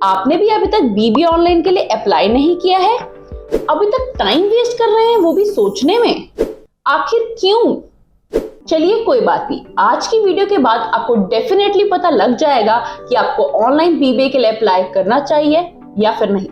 आपने भी अभी तक बीबीए ऑनलाइन के लिए अप्लाई नहीं किया है? अभी तक टाइम वेस्ट कर रहे हैं, वो भी सोचने में। आखिर क्यों? चलिए कोई बात नहीं, आज की वीडियो के बाद आपको डेफिनेटली पता लग जाएगा कि आपको ऑनलाइन बीबीए के लिए अप्लाई करना चाहिए या फिर नहीं।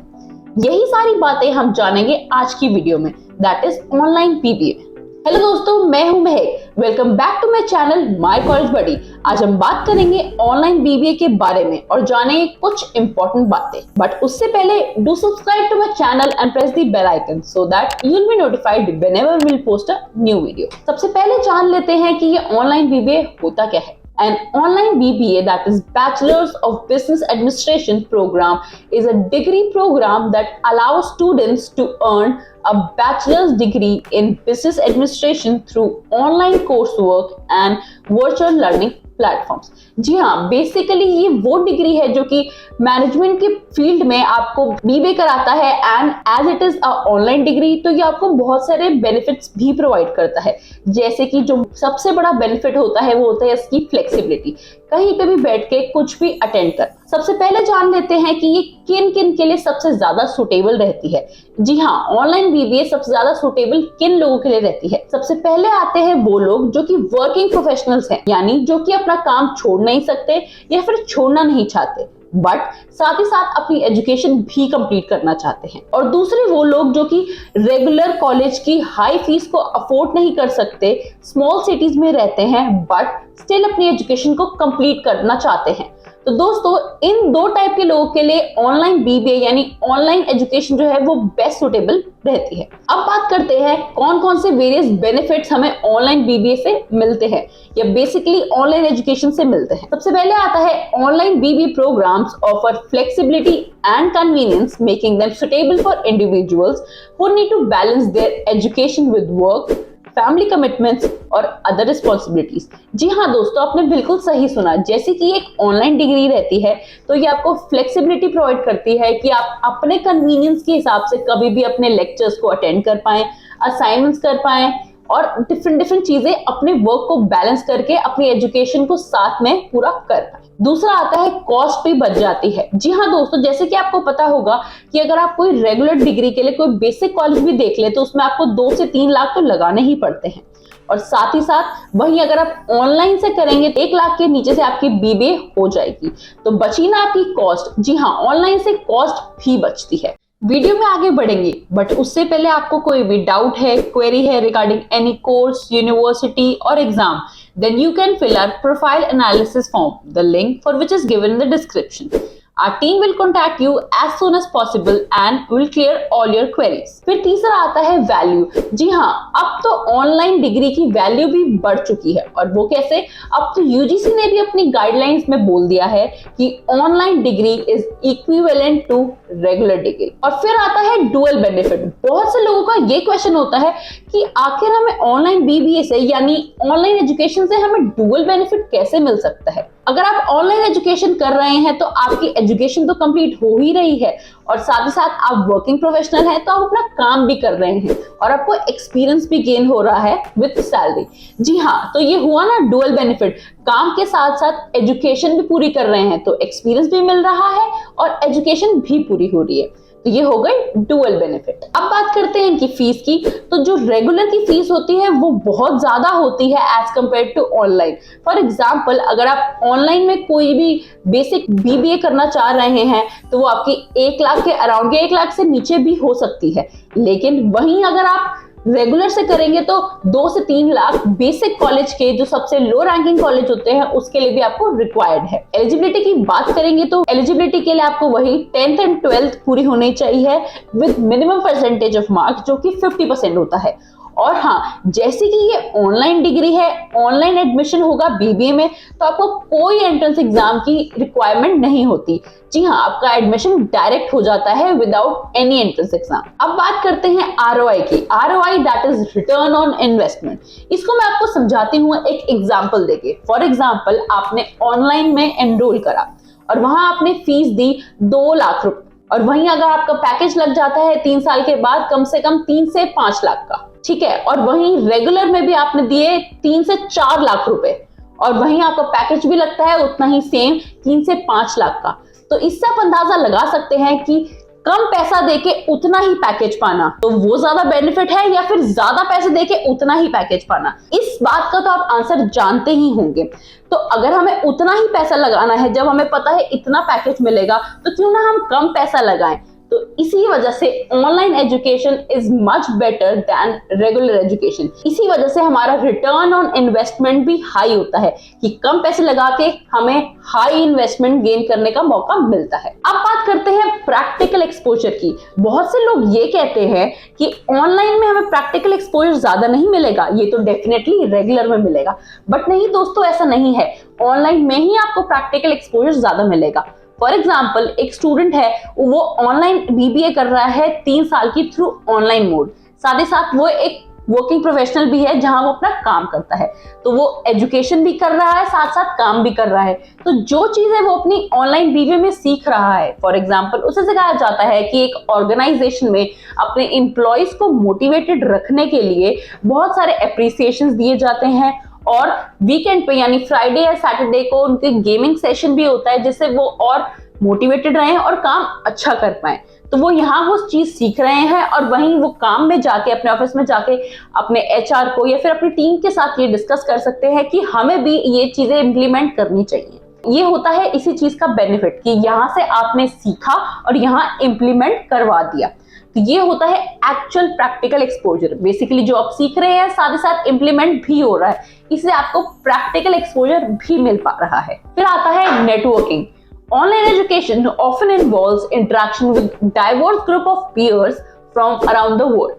यही सारी बातें हम जानेंगे आज की वीडियो में, that is online BBA. Hello दोस्तों, मैं हूं Mehak. Welcome back to my channel my college buddy. आज हम बात करेंगे ऑनलाइन बीबीए के बारे में और जानेंगे कुछ इंपॉर्टेंट बातें। बट उससे पहले do subscribe to my channel and press the bell icon so that you will be notified whenever we will post a new video. सबसे पहले जान लेते हैं कि ये ऑनलाइन बीबीए होता क्या है। An online BBA, that is Bachelor's of Business Administration program, is a degree program that allows students to earn a bachelor's degree in business administration through online coursework and virtual learning platforms. जी हाँ, basically ये वो degree है जो कि management के field में आपको बीबीए कराता है and as it is a online degree, तो ये आपको बहुत सारे बेनिफिट्स भी प्रोवाइड करता है। जैसे कि जो सबसे बड़ा बेनिफिट होता है वो होता है इसकी फ्लेक्सिबिलिटी, कहीं पे भी बैठ के कुछ भी अटेंड कर। सबसे पहले जान लेते हैं कि ये किन किन के लिए सबसे ज्यादा सुटेबल रहती है। जी हाँ, ऑनलाइन बीबीए सबसे ज्यादा सुटेबल किन लोगों के लिए रहती है? सबसे पहले आते हैं वो लोग जो कि वर्किंग प्रोफेशनल्स हैं, यानी जो कि अपना काम छोड़ नहीं सकते या फिर छोड़ना नहीं चाहते, बट साथ ही साथ अपनी एजुकेशन भी कंप्लीट करना चाहते हैं। और दूसरे वो लोग जो कि रेगुलर कॉलेज की हाई फीस को अफोर्ड नहीं कर सकते, स्मॉल सिटीज में रहते हैं बट स्टिल अपनी एजुकेशन को कंप्लीट करना चाहते हैं। तो दोस्तों, इन दो टाइप के लोगों के लिए ऑनलाइन बीबीए यानी ऑनलाइन एजुकेशन जो है वो बेस्ट सुटेबल रहती है। अब बात करते हैं कौन कौन से वेरियस बेनिफिट्स हमें ऑनलाइन बीबीए से मिलते हैं या बेसिकली ऑनलाइन एजुकेशन से मिलते हैं। सबसे पहले आता है online BBA programmes offer flexibility and convenience, making them suitable for individuals who need to balance their education with work, family commitments और अदर रिस्पॉन्सिबिलिटीज। जी हाँ दोस्तों, आपने बिल्कुल सही सुना। जैसे कि एक ऑनलाइन डिग्री रहती है तो ये आपको फ्लेक्सिबिलिटी प्रोवाइड करती है कि आप अपने कन्वीनियंस के हिसाब से कभी भी अपने लेक्चर्स को अटेंड कर पाएं, असाइनमेंट्स कर पाएं और डिफरेंट चीजें अपने वर्क को बैलेंस करके अपनी एजुकेशन को साथ में पूरा कर पाएं। दूसरा आता है कॉस्ट भी बच जाती है। जी हाँ दोस्तों, जैसे कि आपको पता होगा कि अगर आप कोई रेगुलर डिग्री के लिए कोई बेसिक कॉलेज भी देख ले तो उसमें आपको 2 से 3 लाख तो लगाने ही पड़ते हैं। और साथ ही साथ वहीं अगर आप ऑनलाइन से करेंगे तो 1 लाख के नीचे से आपकी बीबीए हो जाएगी। तो बची ना आपकी कॉस्ट। जी हाँ, ऑनलाइन से कॉस्ट भी बचती है। वीडियो में आगे बढ़ेंगे बट उससे पहले आपको कोई भी डाउट है, क्वेरी है रिगार्डिंग एनी कोर्स, यूनिवर्सिटी और exam, then you can fill our profile analysis form, the link for which is given in the description. Our team will contact you as soon as possible and will clear all your queries. फिर तीसरा आता है value. जी हाँ, अब तो online degree की value भी बढ़ चुकी है। और वो कैसे? अब तो यूजीसी ने भी अपनी गाइडलाइंस में बोल दिया है कि online degree is equivalent to regular degree. और फिर आता है डुअल बेनिफिट। बहुत से लोगों का ये क्वेश्चन होता है कि आखिर हमें ऑनलाइन बीबीए से यानी ऑनलाइन एजुकेशन से हमें डुअल बेनिफिट कैसे मिल सकता है? अगर आप ऑनलाइन एजुकेशन कर रहे हैं तो आपकी एजुकेशन तो कंप्लीट हो ही रही है और साथ ही साथ आप वर्किंग प्रोफेशनल हैं तो आप अपना काम भी कर रहे हैं और आपको एक्सपीरियंस भी गेन हो रहा है विद सैलरी। जी हाँ, तो ये हुआ ना डुअल बेनिफिट। काम के साथ साथ एजुकेशन भी पूरी कर रहे हैं तो एक्सपीरियंस भी मिल रहा है और एजुकेशन भी पूरी हो रही है। तो ये हो गई डुअल बेनिफिट। अब बात करते हैं इनकी फीस की। तो जो रेगुलर की फीस होती है वो बहुत ज्यादा होती है as compare to online. For example, अगर आप ऑनलाइन में कोई भी बेसिक बीबीए करना चाह रहे हैं तो वो आपकी 1 लाख के अराउंड या 1 लाख से नीचे भी हो सकती है। लेकिन वहीं अगर आप रेगुलर से करेंगे तो 2 से 3 लाख बेसिक कॉलेज के जो सबसे लो रैंकिंग कॉलेज होते हैं उसके लिए भी आपको रिक्वायर्ड है। एलिजिबिलिटी की बात करेंगे तो एलिजिबिलिटी के लिए आपको वही 10th एंड 12th पूरी होनी चाहिए with minimum percentage of marks जो कि 50% होता है। और हाँ, जैसे कि ये ऑनलाइन डिग्री है, ऑनलाइन एडमिशन होगा बीबीए में तो आपको कोई एंट्रेंस एग्जाम की रिक्वायरमेंट नहीं होती। जी हाँ, आपका एडमिशन डायरेक्ट हो जाता है विदाउट एनी एंट्रेंस एग्जाम। अब बात करते हैं आरओआई की। ROI that is return on investment. इसको मैं आपको समझाती हूँ एक एग्जाम्पल देके। फॉर एग्जाम्पल, आपने ऑनलाइन में एनरोल करा और वहां आपने फीस दी 2 लाख रुपए और वहीं अगर आपका पैकेज लग जाता है 3 साल के बाद कम से कम 3 से 5 लाख का, ठीक है। और वहीं रेगुलर में भी आपने दिए 3 से 4 लाख रुपए और वहीं आपका पैकेज भी लगता है उतना ही सेम 3 से 5 लाख का। तो इससे आप अंदाजा लगा सकते हैं कि कम पैसा देके उतना ही पैकेज पाना तो वो ज्यादा बेनिफिट है या फिर ज्यादा पैसे देके उतना ही पैकेज पाना। इस बात का तो आप आंसर जानते ही होंगे। तो अगर हमें उतना ही पैसा लगाना है, जब हमें पता है इतना पैकेज मिलेगा, तो क्यों ना हम कम पैसा लगाएं। तो इसी वजह से online education is much better than regular education. इसी वजह से हमारा रिटर्न ऑन इन्वेस्टमेंट भी हाई होता है कि कम पैसे लगा के हमें हाई इन्वेस्टमेंट गेन करने का मौका मिलता है। अब बात करते हैं प्रैक्टिकल एक्सपोजर की। बहुत से लोग ये कहते हैं कि ऑनलाइन में हमें प्रैक्टिकल एक्सपोजर ज्यादा नहीं मिलेगा, ये तो डेफिनेटली रेगुलर में मिलेगा। बट नहीं दोस्तों, ऐसा नहीं है। ऑनलाइन में ही आपको प्रैक्टिकल एक्सपोजर ज्यादा मिलेगा। फॉर एग्जाम्पल, एक स्टूडेंट है, वो ऑनलाइन बीबीए कर रहा है 3 साल की थ्रू ऑनलाइन मोड। साथ ही साथ वो एक वर्किंग प्रोफेशनल भी है जहां वो अपना काम करता है। तो वो एजुकेशन भी कर रहा है, साथ साथ काम भी कर रहा है। तो जो चीजें वो अपनी ऑनलाइन बीबीए में सीख रहा है, फॉर एग्जाम्पल उसे सिखाया जाता है कि एक ऑर्गेनाइजेशन में अपने एम्प्लॉयज को मोटिवेटेड रखने के लिए बहुत सारे अप्रिसिएशंस दिए जाते हैं, और वीकेंड पे यानी फ्राइडे या सैटरडे को उनके गेमिंग सेशन भी होता है, जिससे वो और मोटिवेटेड रहें और काम अच्छा कर पाए। तो वो यहाँ वो चीज सीख रहे हैं, और वहीं वो काम में जाके, अपने ऑफिस में जाके अपने एचआर को या फिर अपनी टीम के साथ ये डिस्कस कर सकते हैं कि हमें भी ये चीजें इंप्लीमेंट करनी चाहिए। ये होता है इसी चीज का बेनिफिट कि यहाँ से आपने सीखा और यहाँ इंप्लीमेंट करवा दिया। तो ये होता है एक्चुअल प्रैक्टिकल एक्सपोजर। बेसिकली जो आप सीख रहे हैं साथ ही साथ इंप्लीमेंट भी हो रहा है, इसलिए आपको प्रैक्टिकल एक्सपोजर भी मिल पा रहा है। फिर आता है networking. Online education often involves interaction with diverse group of peers from around the world.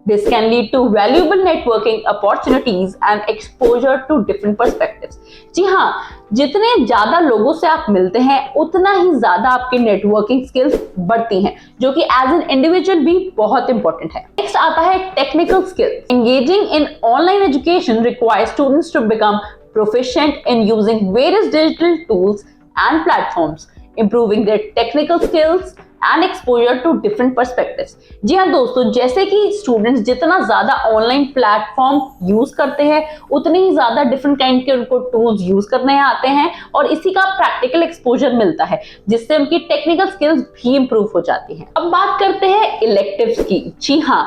This can lead to valuable networking opportunities and exposure to different perspectives. जी हाँ, जितने ज्यादा लोगों से आप मिलते हैं उतना ही ज्यादा आपकी नेटवर्किंग स्किल्स बढ़ती हैं, जो कि एज एन इंडिविजुअल भी बहुत इंपॉर्टेंट है। नेक्स्ट आता है technical skills. Engaging in online education requires students to become proficient in using various digital tools and platforms, improving their technical skills and exposure to different perspectives. जी हाँ दोस्तों, जैसे कि students जितना ज्यादा ऑनलाइन प्लेटफॉर्म यूज करते हैं उतने ही ज्यादा डिफरेंट काइंड के उनको टूल्स यूज करने आते हैं, और इसी का प्रैक्टिकल एक्सपोजर मिलता है, जिससे उनकी टेक्निकल स्किल्स भी इंप्रूव हो जाती हैं। अब बात करते हैं इलेक्टिव्स की। जी हाँ,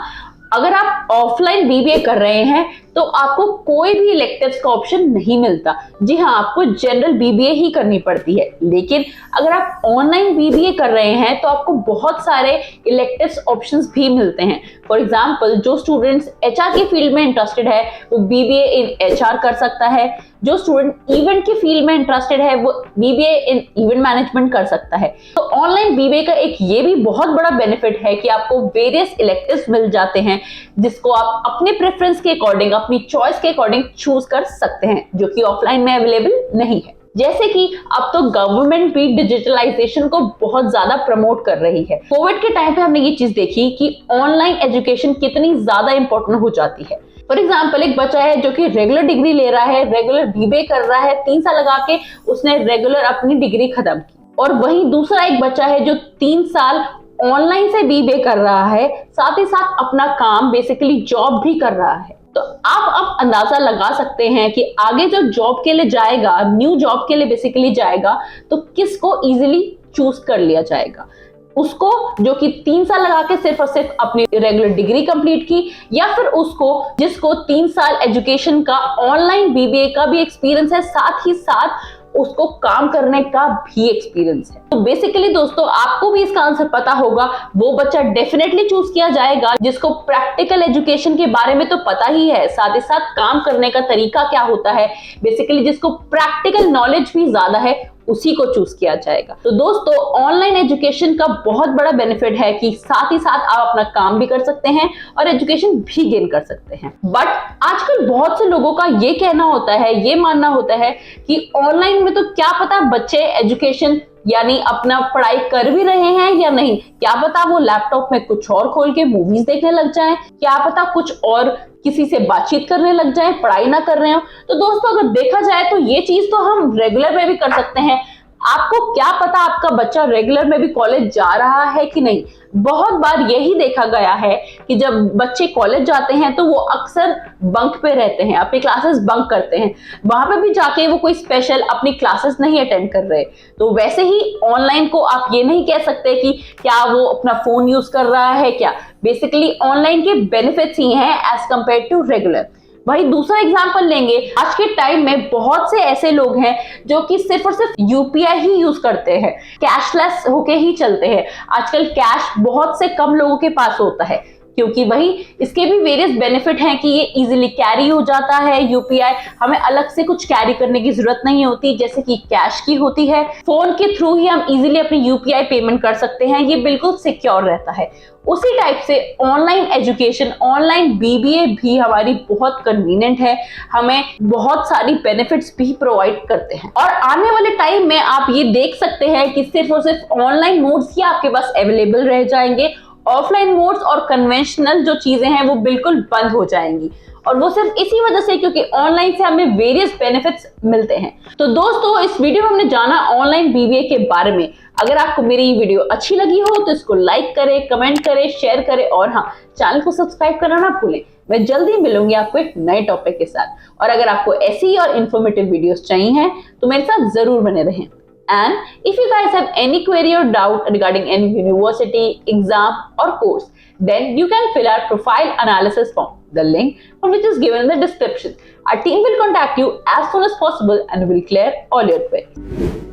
अगर आप ऑफलाइन बीबीए कर रहे हैं तो आपको कोई भी इलेक्टिव्स का ऑप्शन नहीं मिलता। जी हाँ, आपको जनरल बीबीए ही करनी पड़ती है। लेकिन अगर आप ऑनलाइन बीबीए कर रहे हैं तो आपको बहुत सारे इलेक्टिव्स ऑप्शंस भी मिलते हैं। फॉर एग्जांपल, जो स्टूडेंट्स एचआर की फील्ड में इंटरेस्टेड है वो बीबीए इन एचआर कर सकता है। जो स्टूडेंट इवेंट की फील्ड में इंटरेस्टेड है वो बीबीए इन इवेंट मैनेजमेंट कर सकता है। तो ऑनलाइन बीबीए का एक ये भी बहुत बड़ा बेनिफिट है कि आपको वेरियस इलेक्टिव्स मिल जाते हैं, जिसको आप अपने प्रेफरेंस के अकॉर्डिंग, अपनी चॉइस के अकॉर्डिंग चूज कर सकते हैं, जो कि ऑफलाइन में अवेलेबल नहीं है। जैसे कि अब तो गवर्नमेंट भी डिजिटलाइजेशन को बहुत ज्यादा प्रमोट कर रही है। कोविड के टाइम पे हमने ये चीज देखी कि ऑनलाइन एजुकेशन कितनी ज्यादा इंपॉर्टेंट हो जाती है। फॉर एग्जाम्पल, एक बच्चा है जो कि रेगुलर डिग्री ले रहा है, रेगुलर बीबीए कर रहा है, 3 साल लगा के उसने रेगुलर अपनी डिग्री खत्म की, और वहीं दूसरा एक बच्चा है जो 3 साल ऑनलाइन से बीबीए कर रहा है, साथ ही साथ अपना काम बेसिकली जॉब भी कर रहा है। तो आप अंदाजा लगा सकते हैं कि आगे जो जॉब के लिए जाएगा, न्यू जॉब के लिए बेसिकली जाएगा, तो किसको इजीली चूज कर लिया जाएगा। उसको जो कि 3 साल लगा के सिर्फ और सिर्फ अपनी रेगुलर डिग्री कंप्लीट की, या फिर उसको जिसको 3 साल एजुकेशन का, ऑनलाइन बीबीए का भी एक्सपीरियंस है, साथ ही साथ उसको काम करने का भी एक्सपीरियंस है। तो बेसिकली दोस्तों, आपको भी इसका आंसर पता होगा। वो बच्चा डेफिनेटली चूज किया जाएगा जिसको प्रैक्टिकल एजुकेशन के बारे में तो पता ही है, साथ ही साथ काम करने का तरीका क्या होता है, बेसिकली जिसको प्रैक्टिकल नॉलेज भी ज्यादा है, उसी को चूज किया जाएगा। तो दोस्तों, ऑनलाइन एजुकेशन का बहुत बड़ा बेनिफिट है कि साथ ही साथ आप अपना काम भी कर सकते हैं और एजुकेशन भी गेन कर सकते हैं। बट आजकल बहुत से लोगों का ये कहना होता है, ये मानना होता है कि ऑनलाइन में तो क्या पता बच्चे एजुकेशन यानी अपना पढ़ाई कर भी रहे हैं या नहीं, क्या पता वो लैपटॉप में कुछ और खोल के मूवीज देखने लग जाएं, क्या पता कुछ और किसी से बातचीत करने लग जाएं, पढ़ाई ना कर रहे हो। तो दोस्तों, अगर देखा जाए तो ये चीज तो हम रेगुलर में भी कर सकते हैं। आपको क्या पता आपका बच्चा रेगुलर में भी कॉलेज जा रहा है कि नहीं। बहुत बार यही देखा गया है कि जब बच्चे कॉलेज जाते हैं तो वो अक्सर बंक पे रहते हैं, अपनी क्लासेस बंक करते हैं, वहां पे भी जाके वो कोई स्पेशल अपनी क्लासेस नहीं अटेंड कर रहे। तो वैसे ही ऑनलाइन को आप ये नहीं कह सकते कि क्या वो अपना फोन यूज कर रहा है क्या। बेसिकली ऑनलाइन के बेनिफिट्स ही हैं एज कंपेयर टू रेगुलर। वही दूसरा एग्जांपल लेंगे, आज के टाइम में बहुत से ऐसे लोग हैं जो कि सिर्फ और सिर्फ यूपीआई ही यूज करते हैं, कैशलेस होके ही चलते हैं। आजकल कैश बहुत से कम लोगों के पास होता है, क्योंकि वही इसके भी वेरियस बेनिफिट हैं कि ये इजीली कैरी हो जाता है। यूपीआई हमें अलग से कुछ कैरी करने की जरूरत नहीं होती जैसे कि कैश की होती है। फोन के थ्रू ही हम इजीली अपनी यूपीआई पेमेंट कर सकते हैं, ये बिल्कुल सिक्योर रहता है। उसी टाइप से ऑनलाइन एजुकेशन, ऑनलाइन बीबीए भी हमारी बहुत कन्वीनियंट है, हमें बहुत सारी बेनिफिट्स भी प्रोवाइड करते हैं। और आने वाले टाइम में आप ये देख सकते हैं कि सिर्फ और सिर्फ ऑनलाइन मोड्स ही आपके पास अवेलेबल रह जाएंगे। ऑफलाइन मोड्स और कन्वेंशनल जो चीजें हैं वो बिल्कुल बंद हो जाएंगी, और वो सिर्फ इसी वजह से क्योंकि ऑनलाइन से हमें वेरियस बेनिफिट्स मिलते हैं। तो दोस्तों, इस वीडियो में हमने जाना ऑनलाइन बीबीए के बारे में। अगर आपको मेरी ये वीडियो अच्छी लगी हो तो इसको लाइक करें, कमेंट करें, शेयर करें, और हाँ, चैनल को सब्सक्राइब करना ना भूलें। मैं जल्दी मिलूंगी आपको एक नए टॉपिक के साथ। और अगर आपको ऐसी और इन्फॉर्मेटिव वीडियोस चाहिए हैं तो मेरे साथ जरूर बने रहें। And if you guys have any query or doubt regarding any university, exam or course, then you can fill our profile analysis form, the link for which is given in the description. Our team will contact you as soon as possible and will clear all your queries.